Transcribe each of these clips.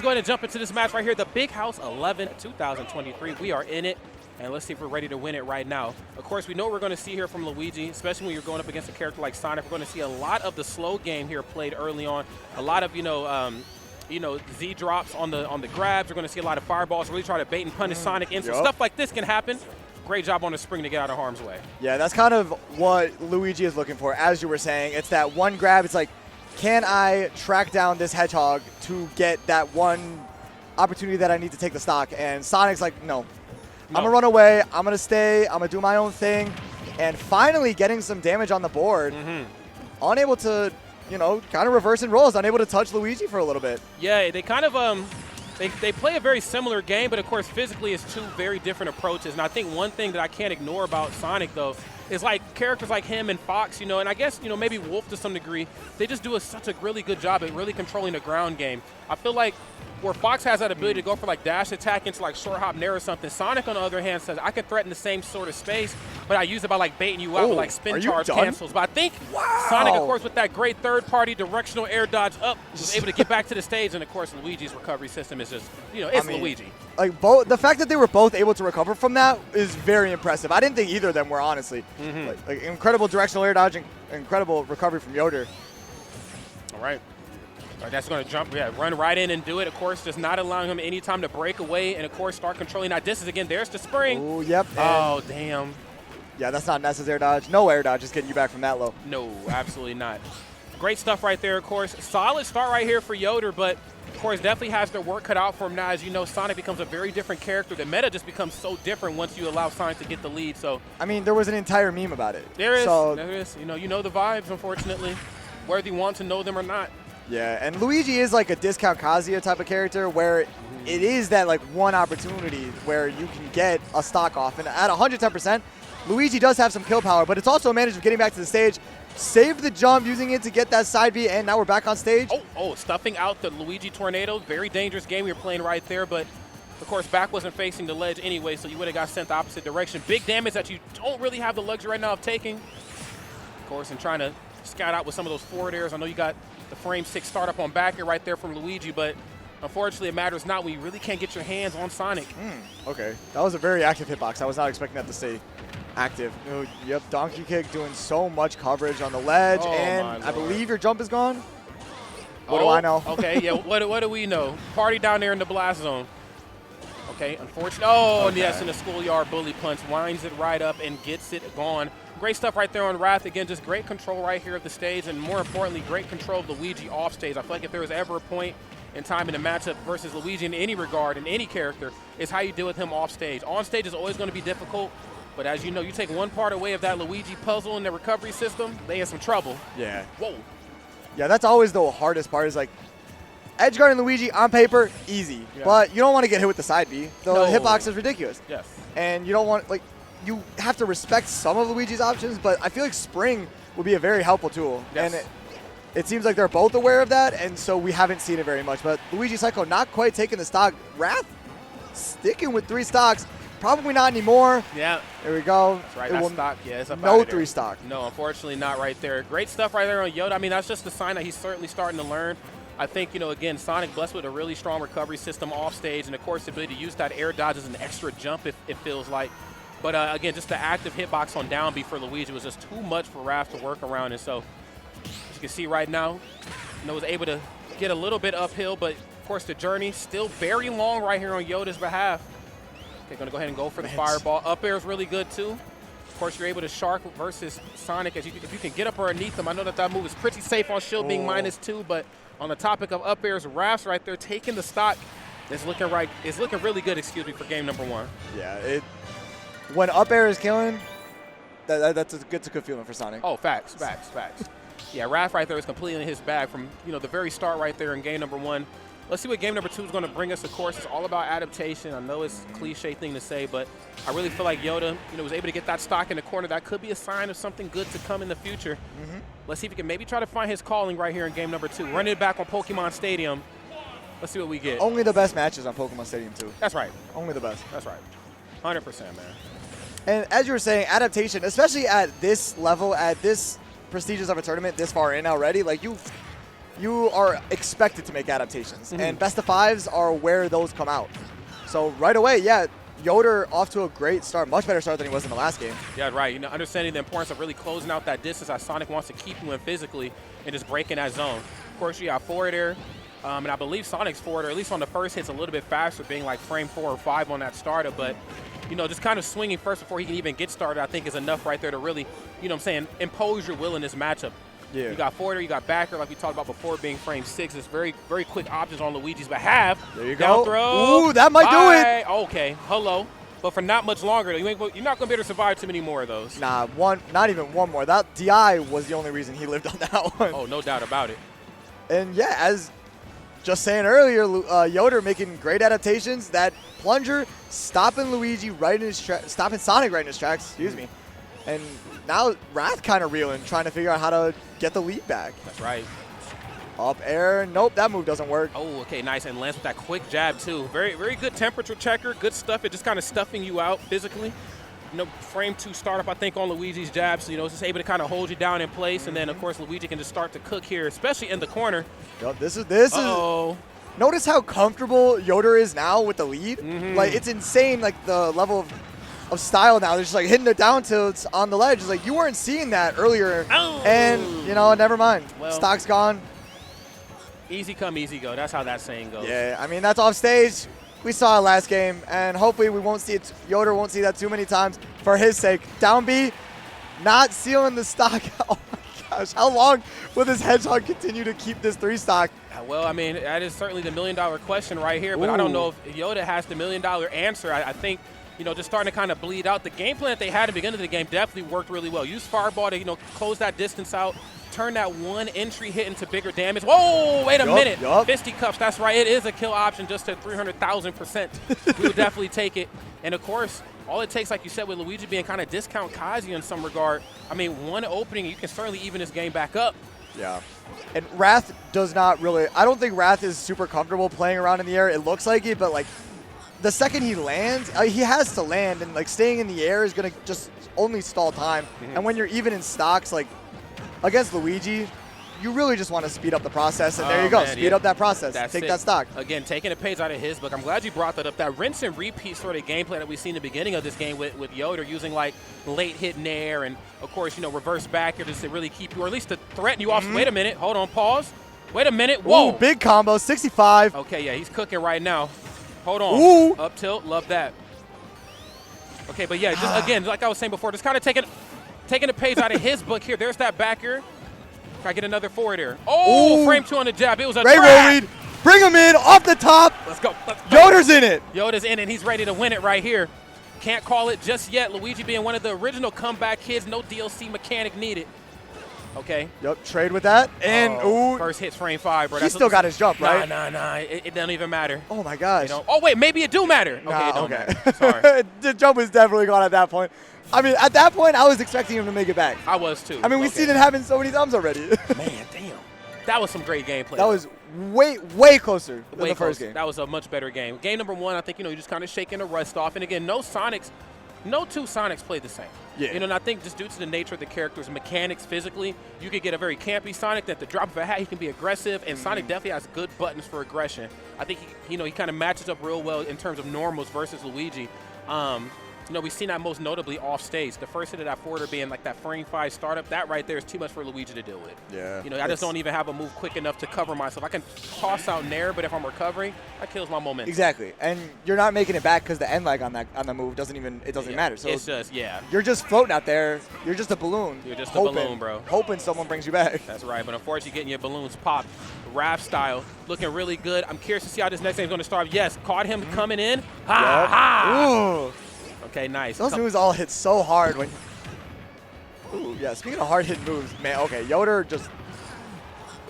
go ahead and jump into this match right here. The Big House 11 2023. We are in it. And let's see if we're ready to win it right now. Of course, we know what we're going to see here from Luigi, especially when you're going up against a character like Sonic. We're going to see a lot of the slow game here played early on. A lot of, Z drops on the grabs. We're going to see a lot of fireballs. Really try to bait and punish Sonic in. So stuff like this can happen. Great job on the spring to get out of harm's way. Yeah, that's kind of what Luigi is looking for, as you were saying. It's that one grab. It's like, can I track down this hedgehog to get that one opportunity that I need to take the stock? And Sonic's like, no. I'm going to run away. I'm going to stay. I'm going to do my own thing. And finally getting some damage on the board. Unable to, kind of reverse and rolls. Unable to touch Luigi for a little bit. Yeah, they kind of they play a very similar game, but of course physically it's two very different approaches. And I think one thing that I can't ignore about Sonic, though, is like characters like him and Fox, and I guess, maybe Wolf to some degree, they just do such a really good job at really controlling the ground game. I feel like where Fox has that ability to go for like dash attack into like short hop nair or something, Sonic on the other hand says I can threaten the same sort of space, but I use it by like baiting you out with like spin charge cancels. But I think Sonic, of course, with that great third party directional air dodge up, was able to get back to the stage, and of course Luigi's recovery system is just, it's Luigi. Like the fact that they were both able to recover from that is very impressive. I didn't think either of them were, honestly. Like incredible directional air dodge and incredible recovery from Yoder. All right. That's going to jump, run right in and do it. Of course, just not allowing him any time to break away and, of course, start controlling that distance again. There's the spring. Oh, yep. Oh, damn. Yeah, that's not necessary dodge. No air dodge, just getting you back from that low. No, absolutely not. Great stuff right there, of course. Solid start right here for Yoder, but, of course, definitely has their work cut out for him now. As you know, Sonic becomes a very different character. The meta just becomes so different once you allow Sonic to get the lead. So, there was an entire meme about it. There is. There is. You know the vibes, unfortunately, whether you want to know them or not. Yeah, and Luigi is like a discount Kazuya type of character where it is that like one opportunity where you can get a stock off. And at 110%, Luigi does have some kill power, but it's also a managed of getting back to the stage, save the jump, using it to get that side B, and now we're back on stage. Stuffing out the Luigi Tornado. Very dangerous game you're playing right there, but of course back wasn't facing the ledge anyway, so you would have got sent the opposite direction. Big damage that you don't really have the luxury right now of taking. Of course, and trying to scout out with some of those forward airs. I know you got the frame 6 startup on back air right there from Luigi, but unfortunately it matters not when you really can't get your hands on Sonic. Okay, that was a very active hitbox. I was not expecting that to stay active. Yep, donkey kick doing so much coverage on the ledge, and I believe your jump is gone. What do I know? Okay, yeah, what do we know? Party down there in the blast zone. Okay, unfortunately. Yes, in the schoolyard bully punch. Winds it right up and gets it gone. Great stuff right there on Wrath. Again, just great control right here of the stage, and more importantly, great control of Luigi off stage. I feel like if there was ever a point in time in a matchup versus Luigi in any regard, in any character, is how you deal with him off stage. On stage is always going to be difficult, but as you know, you take one part away of that Luigi puzzle in the recovery system, they in some trouble. Yeah. Whoa. Yeah, that's always the hardest part, is like, edge guarding Luigi on paper, easy. Yeah. But you don't want to get hit with the side B. The hitbox is ridiculous. Yes. And you don't want, you have to respect some of Luigi's options, but I feel like Spring would be a very helpful tool. Yes. And it seems like they're both aware of that, and so we haven't seen it very much. But Luigi Psycho not quite taking the stock. Wrath sticking with 3 stocks. Probably not anymore. Yeah. There we go. That's right, that stock. Yeah, it's up no 3 stock. No, unfortunately not right there. Great stuff right there on Yoda. That's just a sign that he's certainly starting to learn. I think, again, Sonic blessed with a really strong recovery system off stage, and of course the ability to use that air dodge as an extra jump, if it feels like. But again, just the active hitbox on down B for Luigi was just too much for Raph to work around. And so, as you can see right now, was able to get a little bit uphill, but of course the journey still very long right here on Yoda's behalf. Okay, gonna go ahead and go for the fireball. Up air is really good too. Of course, you're able to shark versus Sonic. If you can get up underneath them, I know that move is pretty safe on shield being -2, but on the topic of up airs, Raph's right there taking the stock. It's looking really good, for game number 1. Yeah, when up air is killing, that's a good feeling for Sonic. Oh, facts. Yeah, Raph right there is completely in his bag from the very start right there in game number 1. Let's see what game number 2 is going to bring us. Of course, it's all about adaptation. I know it's a cliche thing to say, but I really feel like Yoda, was able to get that stock in the corner. That could be a sign of something good to come in the future. Let's see if he can maybe try to find his calling right here in game number 2. Running it back on Pokemon Stadium. Let's see what we get. Only the best matches on Pokemon Stadium 2. That's right. Only the best. That's right. 100%, man. And as you were saying, adaptation, especially at this level, at this prestigious of a tournament, this far in already, you are expected to make adaptations. And best of fives are where those come out. So right away, yeah, Yoder off to a great start, much better start than he was in the last game. Yeah, right. You know, understanding the importance of really closing out that distance as Sonic wants to keep you in physically and just breaking that zone. Of course, you got forward air, and I believe Sonic's forward, or at least on the first hit's a little bit faster, being like frame 4 or 5 on that startup. But, you know, just kind of swinging first before he can even get started, I think is enough right there to really, you know what I'm saying, impose your will in this matchup. Yeah. You got forwarder, you got backer, like we talked about before, being frame 6. It's very, very quick options on Luigi's behalf. There you Down go. throw. Ooh, that might do it. Okay, hello. But for not much longer, you're not going to be able to survive too many more of those. Nah, not even one more. That DI was the only reason he lived on that one. Oh, no doubt about it. And yeah, as just saying earlier, Yoder making great adaptations. That plunger stopping Luigi right in his stopping Sonic right in his tracks. Excuse me. And now Wrath kind of reeling, trying to figure out how to get the lead back. That's right. Up air. Nope, that move doesn't work. Oh, okay, nice. And lands with that quick jab, too. Very, very good temperature checker. Good stuff. It just kind of stuffing you out physically. You know, frame 2 startup, I think, on Luigi's jab. So, you know, it's just able to kind of hold you down in place. And then, of course, Luigi can just start to cook here, especially in the corner. Yep, this is. Notice how comfortable Yoder is now with the lead. Like, it's insane, like, the level of style now. They're just, like, hitting it down tilts on the ledge. It's like, you weren't seeing that earlier. Oh. And, you know, never mind. Well, Stock's gone. Easy come, easy go. That's how that saying goes. Yeah, I mean, that's off stage. We saw it last game, and hopefully we won't see it. Yoder won't see that too many times for his sake. Down B, not sealing the stock. Oh my gosh, how long will this Hedgehog continue to keep this 3 stock? Well, I mean, that is certainly the million-dollar question right here, but I don't know if Yoda has the million-dollar answer. I think, you know, just starting to kind of bleed out. The game plan that they had at the beginning of the game definitely worked really well. Use Fireball to, you know, close that distance out. Turn that one entry hit into bigger damage. Whoa, wait a minute. Fisticuffs, that's right. It is a kill option just at 300,000%. We would definitely take it. And, of course, all it takes, like you said, with Luigi being kind of discount Kazi in some regard, I mean, one opening, you can certainly even this game back up. Yeah. And Wrath does not really – I don't think Wrath is super comfortable playing around in the air. It looks like it, but, like, the second he lands, he has to land, and, like, staying in the air is going to just only stall time. And when you're even in stocks, like – against Luigi, you really just want to speed up the process, and there you go. Man, speed up that process. Take it. that stock. Again, taking a page out of his book. I'm glad you brought that up. That rinse and repeat sort of gameplay that we see in the beginning of this game with Yoder using, like, late hit nair and, of course, you know, reverse back here just to really keep you, or at least to threaten you off. Wait a minute. Hold on. Pause. Wait a minute. Whoa. Ooh, big combo. 65. Okay, yeah, he's cooking right now. Hold on. Ooh. Up tilt. Love that. Okay, but, yeah, just, again, like I was saying before, just kind of taking a page out of his book here. There's that backer. Try to get another forward here. Oh, ooh. Frame 2 on the jab. It was a great roll read. Bring him in off the top. Let's go. Yoder's in it. Yoder's in it. He's ready to win it right here. Can't call it just yet. Luigi being one of the original comeback kids. No DLC mechanic needed. Okay. Yep, trade with that. And, ooh. First hits frame 5, bro. He still got his jump, right? Nah. It doesn't even matter. Oh, my gosh. You know? Oh, wait, maybe it do matter. Okay, it don't matter. Sorry. The jump was definitely gone at that point. I mean, at that point, I was expecting him to make it back. I was, too. I mean, we've seen it happen so many times already. Man, damn. That was some great gameplay. That was way closer than the first game. That was a much better game. Game number 1, I think, you know, you're just kind of shaking the rust off. And, again, no two Sonics play the same. Yeah. You know, and I think just due to the nature of the characters, mechanics, physically, you could get a very campy Sonic that at the drop of a hat, he can be aggressive, and Sonic definitely has good buttons for aggression. I think, he kind of matches up real well in terms of normals versus Luigi. You know, we've seen that most notably off stage. The first hit of that forwarder being like that frame 5 startup, that right there is too much for Luigi to deal with. Yeah. You know, I just don't even have a move quick enough to cover myself. I can toss out nair, but if I'm recovering, that kills my momentum. Exactly. And you're not making it back because the end lag on the move doesn't matter. So it's just, you're just floating out there. You're just a balloon. You're just a balloon, bro. Hoping someone brings you back. That's right. But unfortunately, getting your balloons popped. Raph style, looking really good. I'm curious to see how this next game is going to start. Yes, caught him coming in. Ha! Ooh. Okay, nice. Those moves all hit so hard when. Ooh, yeah. Speaking of hard hit moves, man. Okay, Yoder just.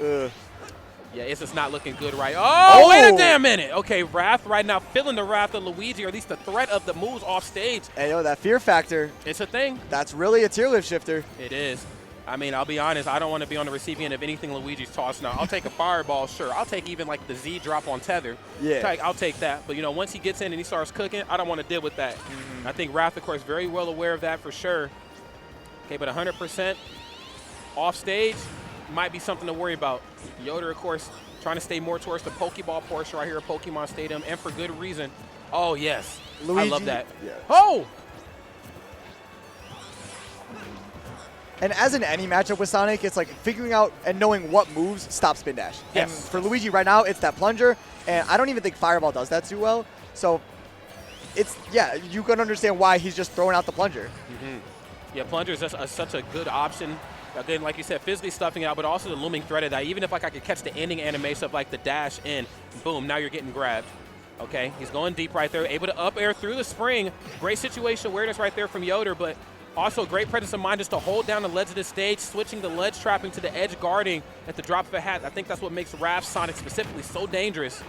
Yeah, it's just not looking good right. Oh, wait a damn minute. Okay, Wrath right now feeling the wrath of Luigi, or at least the threat of the moves off stage. Hey, yo, that fear factor. It's a thing. That's really a tier lift shifter. It is. I mean, I'll be honest, I don't want to be on the receiving end of anything Luigi's tossing out. I'll take a fireball, sure. I'll take even like the Z drop on tether. Yeah. I'll take that. But, you know, once he gets in and he starts cooking, I don't want to deal with that. I think Wrath, of course, very well aware of that for sure. Okay, but 100% off stage. might be something to worry about. Yoder, of course, trying to stay more towards the Pokeball portion right here at Pokemon Stadium, and for good reason. Oh, yes. Luigi, I love that. Yeah. Oh! And as in any matchup with Sonic, it's like figuring out and knowing what moves stop spin dash. Yes. And for Luigi right now, it's that plunger, and I don't even think Fireball does that too well. So it's, yeah, you can understand why he's just throwing out the plunger. Yeah, plunger is just such a good option. Again, like you said, physically stuffing it out, but also the looming threat of that. Even if like I could catch the ending animation of like the dash in, boom, now you're getting grabbed. Okay, he's going deep right there, able to up air through the spring. Great situation awareness right there from Yoder, but also great presence of mind just to hold down the ledge of the stage, switching the ledge trapping to the edge guarding at the drop of a hat. I think that's what makes Raph Sonic specifically so dangerous.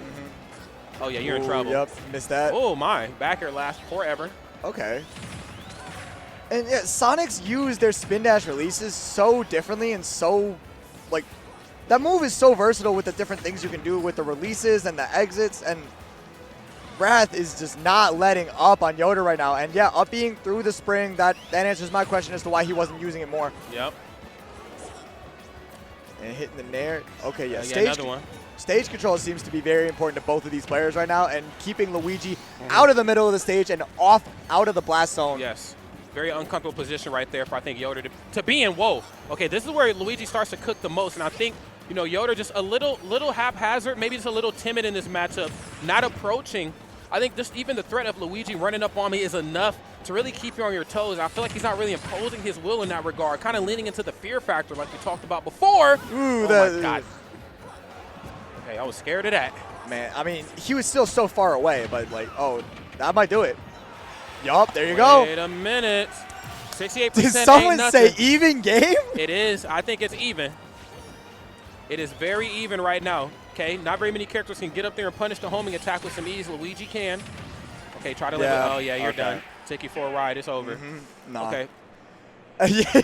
Oh yeah, you're in trouble. Yep, missed that. Oh my, back air last forever. Okay. And yeah, Sonic's use their spin dash releases so differently and so, like, that move is so versatile with the different things you can do with the releases and the exits, and Wrath is just not letting up on Yoder right now. And yeah, up being through the spring, that answers my question as to why he wasn't using it more. Yep. And hitting the nair. Okay, yeah. Another one. Stage control seems to be very important to both of these players right now, and keeping Luigi out of the middle of the stage and out of the blast zone. Yes. Very uncomfortable position right there for, I think, Yoder to be in. Whoa. Okay, this is where Luigi starts to cook the most, and I think, you know, Yoder just a little haphazard, maybe just a little timid in this matchup, not approaching. I think just even the threat of Luigi running up on me is enough to really keep you on your toes. I feel like he's not really imposing his will in that regard, kind of leaning into the fear factor like we talked about before. Ooh, oh, my God. Okay, I was scared of that. Man, I mean, he was still so far away, but like, oh, that might do it. Yup, there you go. Wait a minute. 68% Did someone say even game? It is. I think it's even. It is very even right now. Okay, not very many characters can get up there and punish the homing attack with some ease. Luigi can. Okay, try to limit. Oh, yeah, you're done. Take you for a ride. It's over. Nah. Okay.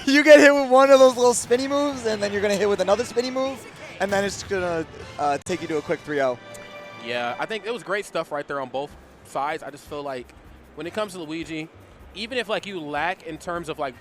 You get hit with one of those little spinny moves, and then you're going to hit with another spinny move, and then it's going to take you to a quick 3-0. Yeah, I think it was great stuff right there on both sides. I just feel like when it comes to Luigi, even if like you lack in terms of like